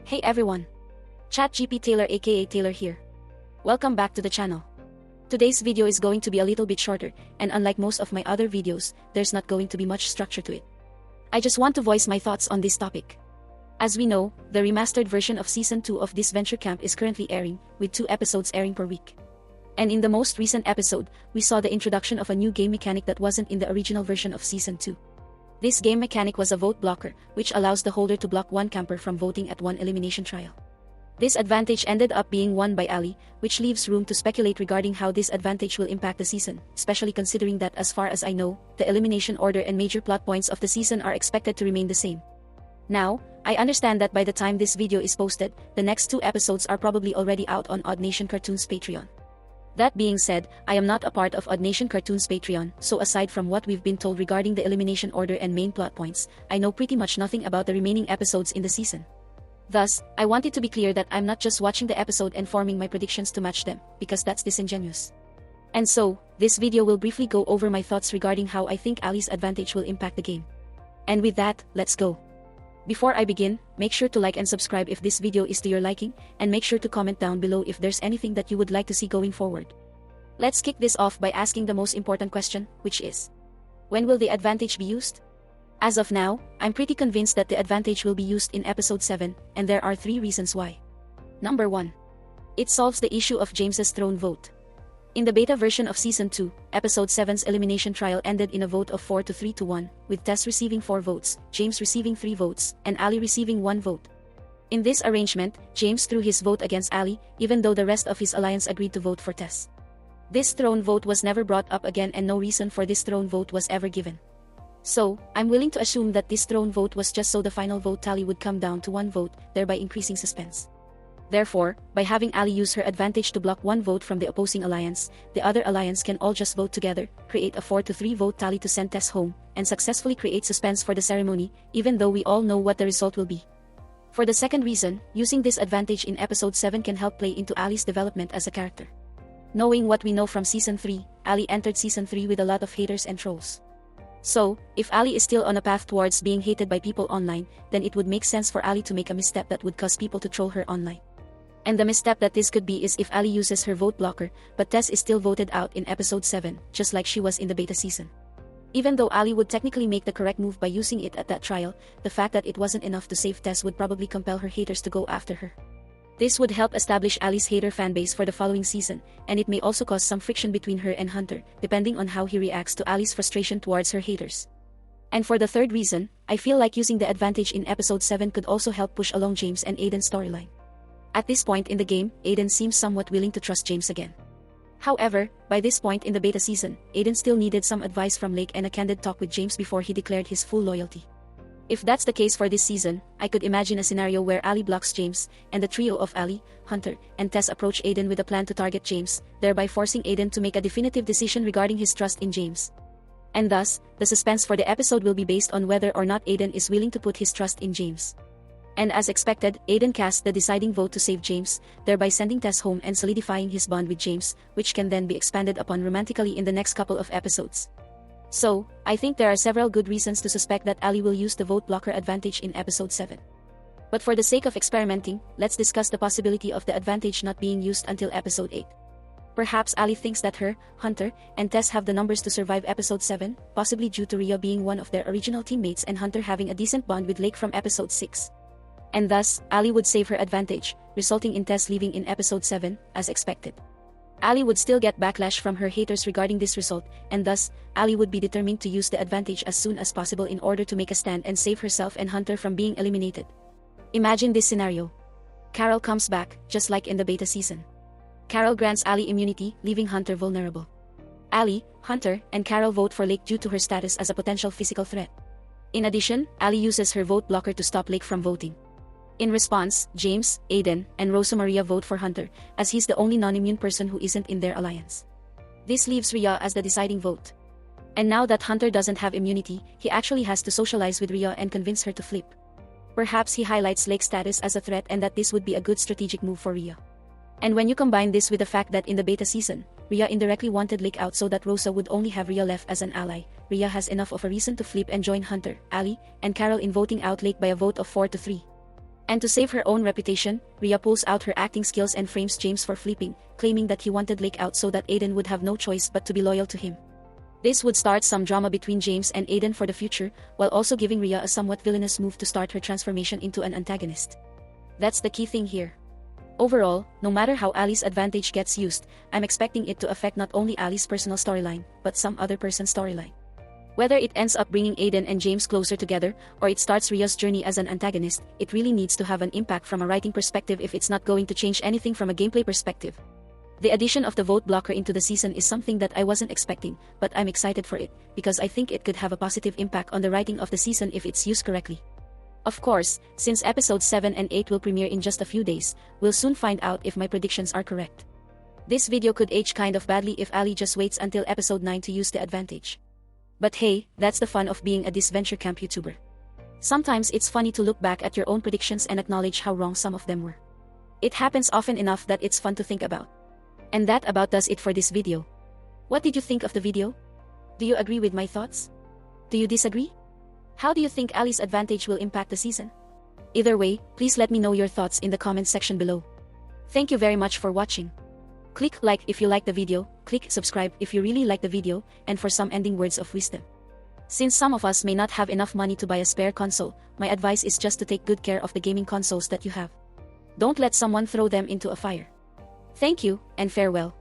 Hey everyone! ChatGPT Taylor aka Taylor here. Welcome back to the channel. Today's video is going to be a little bit shorter, and unlike most of my other videos, there's not going to be much structure to it. I just want to voice my thoughts on this topic. As we know, the remastered version of Season 2 of Disventure Camp is currently airing, with 2 episodes airing per week. And in the most recent episode, we saw the introduction of a new game mechanic that wasn't in the original version of Season 2. This game mechanic was a vote blocker, which allows the holder to block one camper from voting at one elimination trial. This advantage ended up being won by Ali, which leaves room to speculate regarding how this advantage will impact the season, especially considering that, as far as I know, the elimination order and major plot points of the season are expected to remain the same. Now, I understand that by the time this video is posted, the next 2 episodes are probably already out on Odd Nation Cartoons Patreon. That being said, I am not a part of Odd Nation Cartoons Patreon, so aside from what we've been told regarding the elimination order and main plot points, I know pretty much nothing about the remaining episodes in the season. Thus, I want it to be clear that I'm not just watching the episode and forming my predictions to match them, because that's disingenuous. And so, this video will briefly go over my thoughts regarding how I think Ali's advantage will impact the game. And with that, let's go. Before I begin, make sure to like and subscribe if this video is to your liking, and make sure to comment down below if there's anything that you would like to see going forward. Let's kick this off by asking the most important question, which is: when will the advantage be used? As of now, I'm pretty convinced that the advantage will be used in episode 7, and there are 3 reasons why. Number 1. It solves the issue of James's throne vote. In the beta version of Season 2, Episode 7's elimination trial ended in a vote of 4 to 3 to 1, with Tess receiving 4 votes, James receiving 3 votes, and Ali receiving 1 vote. In this arrangement, James threw his vote against Ali, even though the rest of his alliance agreed to vote for Tess. This throne vote was never brought up again, and no reason for this throne vote was ever given. So, I'm willing to assume that this throne vote was just so the final vote tally would come down to 1 vote, thereby increasing suspense. Therefore, by having Ali use her advantage to block 1 vote from the opposing alliance, the other alliance can all just vote together, create a 4 to 3 vote tally to send Tess home, and successfully create suspense for the ceremony, even though we all know what the result will be. For the second reason, using this advantage in Episode 7 can help play into Ali's development as a character. Knowing what we know from Season 3, Ali entered Season 3 with a lot of haters and trolls. So, if Ali is still on a path towards being hated by people online, then it would make sense for Ali to make a misstep that would cause people to troll her online. And the misstep that this could be is if Ali uses her vote blocker, but Tess is still voted out in Episode 7, just like she was in the beta season. Even though Ali would technically make the correct move by using it at that trial, the fact that it wasn't enough to save Tess would probably compel her haters to go after her. This would help establish Ali's hater fanbase for the following season, and it may also cause some friction between her and Hunter, depending on how he reacts to Ali's frustration towards her haters. And for the third reason, I feel like using the advantage in Episode 7 could also help push along James and Aiden's storyline. At this point in the game, Aiden seems somewhat willing to trust James again. However, by this point in the beta season, Aiden still needed some advice from Lake and a candid talk with James before he declared his full loyalty. If that's the case for this season, I could imagine a scenario where Ali blocks James, and the trio of Ali, Hunter, and Tess approach Aiden with a plan to target James, thereby forcing Aiden to make a definitive decision regarding his trust in James. And thus, the suspense for the episode will be based on whether or not Aiden is willing to put his trust in James. And as expected, Aiden cast the deciding vote to save James, thereby sending Tess home and solidifying his bond with James, which can then be expanded upon romantically in the next couple of episodes. So, I think there are several good reasons to suspect that Ali will use the vote blocker advantage in Episode 7. But for the sake of experimenting, let's discuss the possibility of the advantage not being used until Episode 8. Perhaps Ali thinks that her, Hunter, and Tess have the numbers to survive Episode 7, possibly due to Rhea being one of their original teammates and Hunter having a decent bond with Lake from Episode 6. And thus, Ali would save her advantage, resulting in Tess leaving in Episode 7, as expected. Ali would still get backlash from her haters regarding this result, and thus, Ali would be determined to use the advantage as soon as possible in order to make a stand and save herself and Hunter from being eliminated. Imagine this scenario. Carol comes back, just like in the beta season. Carol grants Ali immunity, leaving Hunter vulnerable. Ali, Hunter, and Carol vote for Lake due to her status as a potential physical threat. In addition, Ali uses her vote blocker to stop Lake from voting. In response, James, Aiden, and Rosa Maria vote for Hunter, as he's the only non-immune person who isn't in their alliance. This leaves Rhea as the deciding vote. And now that Hunter doesn't have immunity, he actually has to socialize with Rhea and convince her to flip. Perhaps he highlights Lake's status as a threat and that this would be a good strategic move for Rhea. And when you combine this with the fact that in the beta season, Rhea indirectly wanted Lake out so that Rosa would only have Rhea left as an ally, Rhea has enough of a reason to flip and join Hunter, Ali, and Carol in voting out Lake by a vote of 4 to 3. And to save her own reputation, Rhea pulls out her acting skills and frames James for flipping, claiming that he wanted Lake out so that Aiden would have no choice but to be loyal to him. This would start some drama between James and Aiden for the future, while also giving Rhea a somewhat villainous move to start her transformation into an antagonist. That's the key thing here. Overall, no matter how Ali's advantage gets used, I'm expecting it to affect not only Ali's personal storyline, but some other person's storyline. Whether it ends up bringing Aiden and James closer together, or it starts Rhea's journey as an antagonist, it really needs to have an impact from a writing perspective if it's not going to change anything from a gameplay perspective. The addition of the vote blocker into the season is something that I wasn't expecting, but I'm excited for it, because I think it could have a positive impact on the writing of the season if it's used correctly. Of course, since episodes 7 and 8 will premiere in just a few days, we'll soon find out if my predictions are correct. This video could age kind of badly if Ali just waits until episode 9 to use the advantage. But hey, that's the fun of being a Disventure Camp YouTuber. Sometimes it's funny to look back at your own predictions and acknowledge how wrong some of them were. It happens often enough that it's fun to think about. And that about does it for this video. What did you think of the video? Do you agree with my thoughts? Do you disagree? How do you think Ali's advantage will impact the season? Either way, please let me know your thoughts in the comment section below. Thank you very much for watching. Click like if you like the video, click subscribe if you really like the video, and for some ending words of wisdom. Since some of us may not have enough money to buy a spare console, my advice is just to take good care of the gaming consoles that you have. Don't let someone throw them into a fire. Thank you, and farewell.